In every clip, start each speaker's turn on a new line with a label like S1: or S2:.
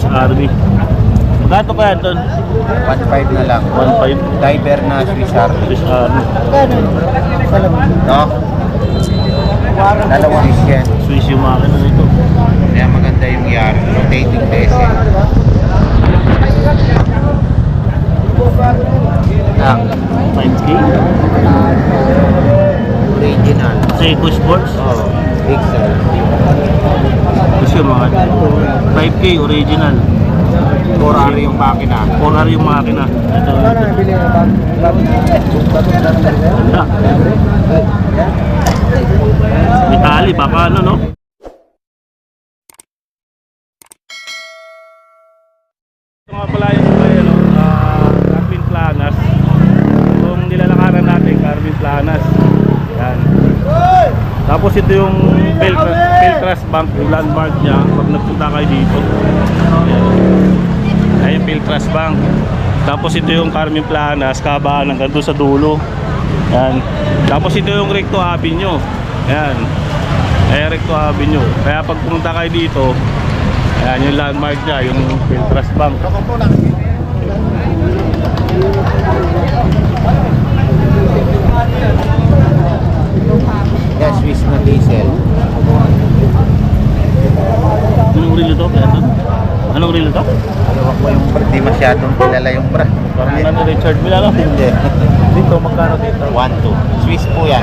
S1: Swiss Army. Magkano kaya doon?
S2: 1.5 na lang.
S1: 1.5.
S2: Diver na Swiss Army.
S1: Swiss Army.
S2: No? Dalawang Swiss yan.
S1: Swiss yung makina nito.
S2: Kaya maganda yung yard. Rotating bezel. Lang.
S1: 5K.
S2: Original.
S1: Seiko Sports.
S2: Oh, Pixel.
S1: Gusto yung mga 5K original.
S2: 4R yung makina.
S1: 4R yung makina. Ito. Ganda. Itali, baka ano, no? Ito nga pala yung Carmen Planas. Itong nilalakaran natin, Carmen Planas. Yan. Tapos ito yung Peltras Bank, yung landmark niya pag nagpunta kayo dito. Yan. Ayan yung Peltras Bank. Tapos ito yung Carmen Planas, kabaan hanggang doon sa dulo. Yan. Tapos ito yung Recto Avenue. Yan. Ayan, Recto Avenue. Kaya pag pumunta kayo dito, ayan yung landmark niya, yung Peltras Bank.
S2: Yeah, Swiss na diesel.
S1: Anong relo to? Anong relo to?
S2: Alawak mo yung brand. Di masyadong kilala yung brand.
S1: Parang ano Richard Mille, ano?
S2: Hindi.
S1: Dito, magkano dito?
S2: 1.2. Swiss po yan.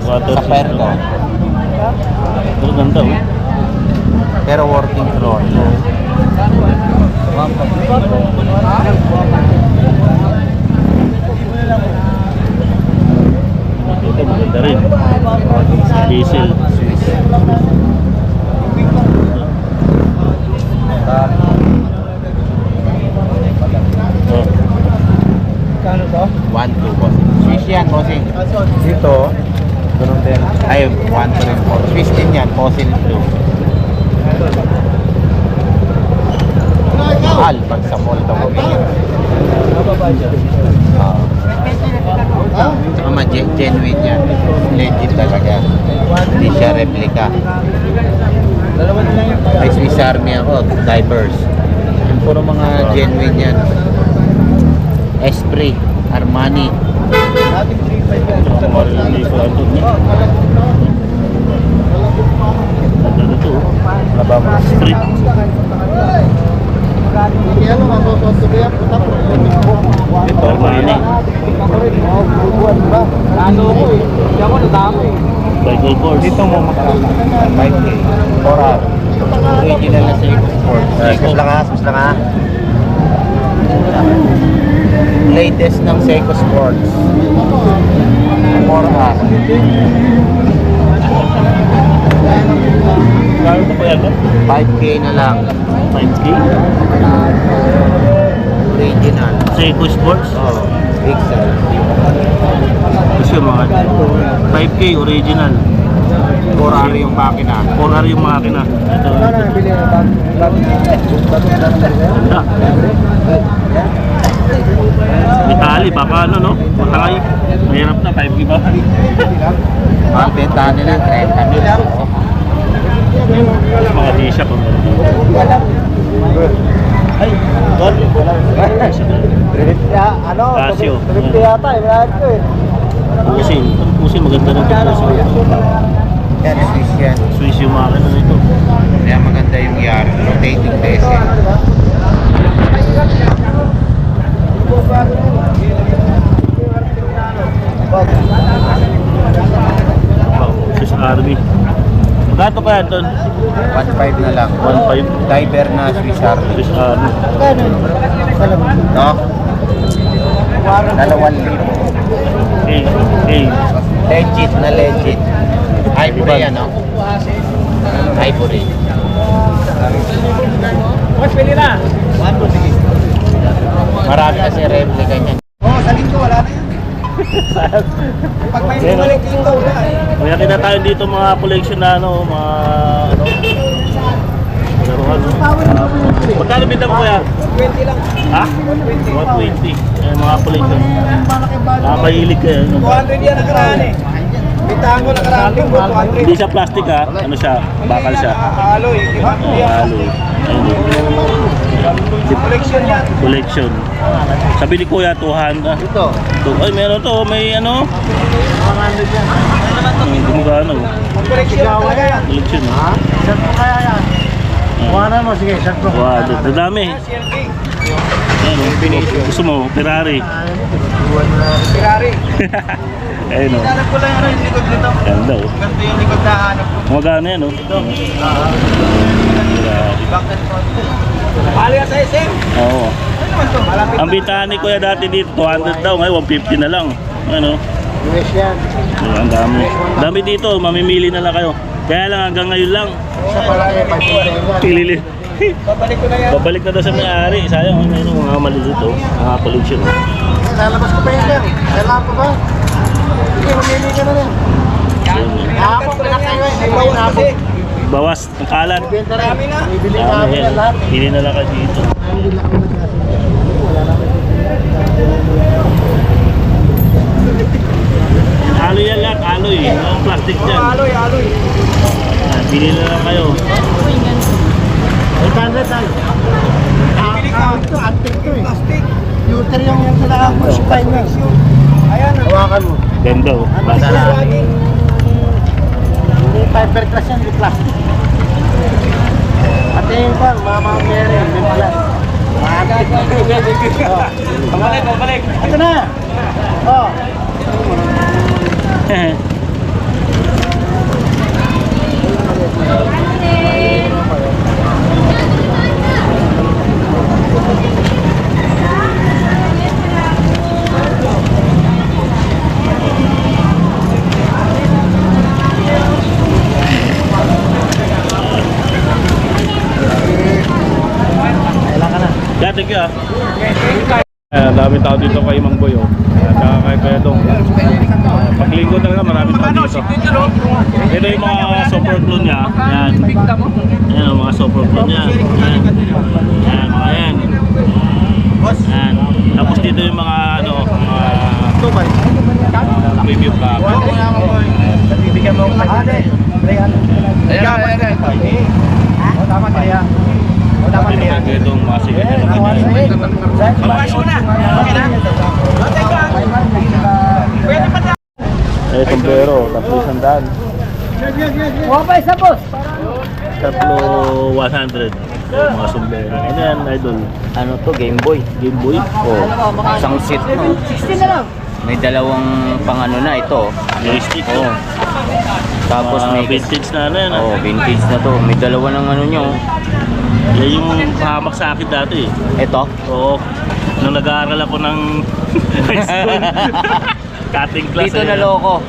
S1: Water
S2: Sa Perto.
S1: Pero ganda, oh.
S2: Pero working floor.
S1: Ito, maganda rin. Diesel.
S2: Swiss.
S1: Oh.
S3: Kano to?
S2: 1.2 boss. Swiss yan, bossing.
S3: Dito, ganun din.
S2: Ay, 1.2 rin po. Swiss din yan, fossil blue. Mahal pag sa mall daw bumili. Genuine yan. Legit talaga. Hindi siya replica. May Swiss Army ako, divers. Yung puro mga genuine yan. Esprit, Armani.
S1: Mahal lang dito. Ganda nito, oh. Street. Ito, Armani. Bicycle Force.
S2: Dito mo makakita. 5K. 4R. Original na Seiko Sports. Sus lang ha. Latest ng Seiko Sports. 4R.
S1: Kano ito po yan?
S2: 5K na lang.
S1: 5K?
S2: Original.
S1: Seiko Sports?
S2: Oh, Pixel.
S1: Gusto yung mga 5K original.
S2: 4R yung makina.
S1: 4R yung makina. Ito. Ganda. Itali, baka ano, no? Matangay. Mahirap na, 5K ba?
S2: Ang benta nila 30 mil.
S1: Mga D-shop. Ay, God. Casio.
S3: Tripti yata, lahat ko eh.
S1: Pusin, maganda rin ito.
S2: Yan, Swiss yan.
S1: Swiss yung makina nito.
S2: Kaya maganda yung yard. Rotating bezel.
S1: Swiss Army. Magkano kaya doon?
S2: 1.5 na lang.
S1: 1.5.
S2: Diver na Swiss Army.
S1: Swiss Army.
S2: No? 2,000.
S1: Eh.
S2: Legit na legit. Ivory yan, no? Ivory. Marami kasi replica niyan.
S3: Sa linggo, wala na yan. Pag may bumalik linggo, wala eh.
S1: Kaya kita tayo dito mga collection na ano, mga ano. Laruan. Magkano binta mo kaya?
S3: 20 lang.
S1: Ha? 120. Ayan, mga collection. Mahilig kayo. No?
S3: 200 yan nakaraan eh. Bitahan ko nakaraan linggo, 200.
S1: Hindi siya plastic ha. Ano siya? Bakal siya.
S3: Aloy, di ba?
S1: Halo. Ayun.
S3: Collection yan.
S1: Collection. Sabi ni Kuya 200.
S3: Ito.
S1: Ay, meron to. May ano?
S3: 100 yan.
S1: Gumagano.
S3: Collection talaga yan.
S1: Collection.
S3: Ha? Saan po kaya yan? Kuhanan mo, sige, saan po.
S1: Wow, dadami. Ayan, gusto mo, Ferrari.
S3: Ferrari.
S1: Ayun o.
S3: Hinanap ko lang yung likod nito.
S1: Ganda o.
S3: Ganito yung likod na hanap ko.
S1: Gumagano yan o. Ferrari.
S3: Back and front. Pali ka sa SM.
S1: Oo.
S3: Ano naman to? Malapit
S1: Ang bintahan ni Kuya dati dito, 200 daw. Ngayon, 150 na lang. Ano?
S3: US yan.
S1: Ang dami. Dami dito, mamimili na lang kayo. Kaya lang hanggang ngayon lang.
S3: Sa palaya, 500 yan.
S1: Pilili.
S3: Babalik ko na yan.
S1: Babalik na daw sa may-ari. Sayang, ano yung mga malilito. Mga collection.
S3: Lalabas ko pa yan yan. Kailangan ko ba? Sige, mamili ka na rin. Hapon ko na kayo eh. Ikaw na ako.
S1: Bawas ang kalat.
S3: Benta rin. Bibili
S1: Dami
S3: namin
S1: yan.
S3: yan lahat.
S1: Pili na lang kayo dito. Aloy yan lahat, aloy. Ang plastic dyan.
S3: Aloy.
S1: Pili na lang kayo.
S3: 800 tayo. Bibili ka. Ito, antik to eh. Plastic. Luther yung kailangan mo. Spine nga. Ayan. Hawakan mo.
S1: Ganda o.
S3: Basta na. Hindi fiberglass yan, hindi plastic. At yung pang, Mama Mary, hindi pala. Pabalik. Ito na. Oh.
S1: Thank you ah. Dami tao dito kay Mang Boy oh. Tsaka kay Kuya Dong. Paglinggo talaga maraming tao dito. Ito yung mga super clone niya. Yan. Yan ang mga super clone niya. Yan. Yan, mga yan. Yan. Tapos dito yung mga ano, mga review vlog.
S3: Bibigyan mo ako kay tama kaya. Tama
S1: Dito
S3: kaya.
S1: kay Kuya Dong, mga sige.
S3: Bawas mo na. Okay na. Pwede pa na.
S1: Eh, sombrero, tapos 100.
S3: Huwag pa isa, boss.
S1: Tatlo 100. So, mga sombrero. Ano yan, idol?
S2: Ano to, Game Boy.
S1: Game Boy?
S2: Oh, isang seat no.
S3: 16 na lang.
S2: May dalawang pang ano na ito.
S1: Joystick.
S2: Oh. Tapos may
S1: vintage na ano yan.
S2: oh, vintage na to. May dalawa ng ano nyo.
S1: Yan yung pahamak sa akin dati.
S2: Ito.
S1: Oo. Nung nag-aaral ako ng high school. Cutting class.
S2: Dito na loko.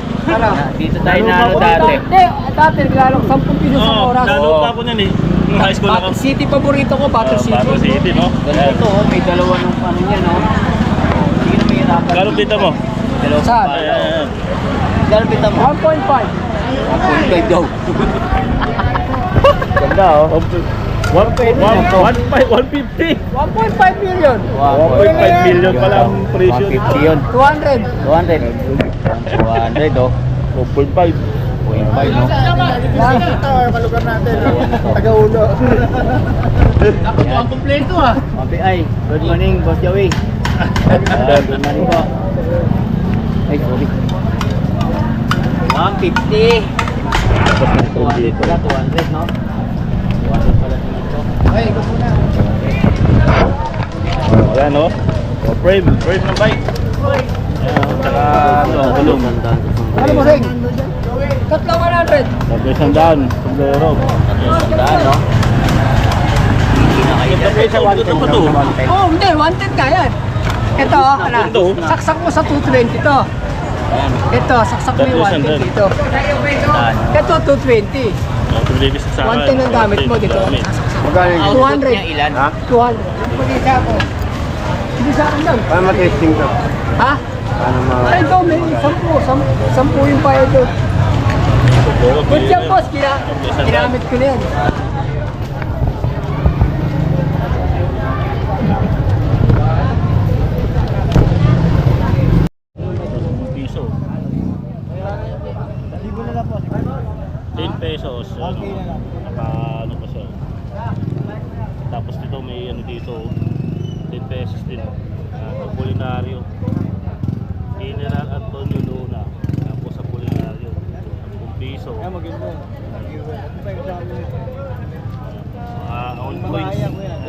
S2: Dito tayo na ano dati.
S3: Hindi, dati naglalong 10 piso sa
S1: Oo,
S3: oras.
S1: nanood pa ako niyan eh. Nung high school ako.
S3: Battle City, paborito ko, Battle City.
S1: Battle City, no?
S2: Ganito to, oh. May dalawa ng ano niya, no? Oh, hindi na may hirapan.
S1: Gano'n dito mo?
S2: Dalawa
S3: Saan?
S2: pa.
S1: Ayan.
S2: Gano'n kita mo?
S3: 1.5.
S2: 1.5 daw. Ganda, oh.
S1: 150.
S3: 1.5 million.
S1: 1.5 million pala ang presyo.
S2: 150 yun.
S3: 200.
S2: 200, oh.
S1: 1.5.
S2: 1.5, no?
S3: Ito, malugar natin. Taga-ulo. Ang kompleto ah.
S2: Ay, good morning, Boss Joey. Good morning po. Ay, sorry. 150. 200 pala, 200, no? 200 pala dito.
S3: Ay, ikaw muna.
S1: Ayan, no? Frame ng bike. Ayan, tsaka ano, gulong.
S3: Ano mo, Sing? Tatlo 100.
S1: Tapos isang daan, sombrero.
S2: Sandaan, no? Hindi na kayo
S1: Ito pa to.
S3: Oh, hindi, 110 ka yan. Ito, ano,
S1: Ito.
S3: saksak mo sa 220 to. Ito, saksak mo yung 110 dito.
S2: Sandaan.
S3: Ito, 220.
S1: Sa
S3: 110 ang gamit mo dito.
S2: Magkano yung output
S3: 200.
S2: niya ilan?
S3: Ha? 200. Hindi sa ako. Hindi sa akin lang.
S2: Paano ma-testing to?
S3: Ha?
S2: Paano
S3: Ay, ito, may 10 yung paya ito. Good job, boss. Ginamit ko na yan.
S1: piso. 10 pesos. Ano pa siya. Tapos dito may ano dito. pesos din. Sa Apolinario. General Antonio Luna. Yan po sa Apolinario. 10 piso.
S3: Maganda. Ano ba yung dami nito?
S1: Mga on coins.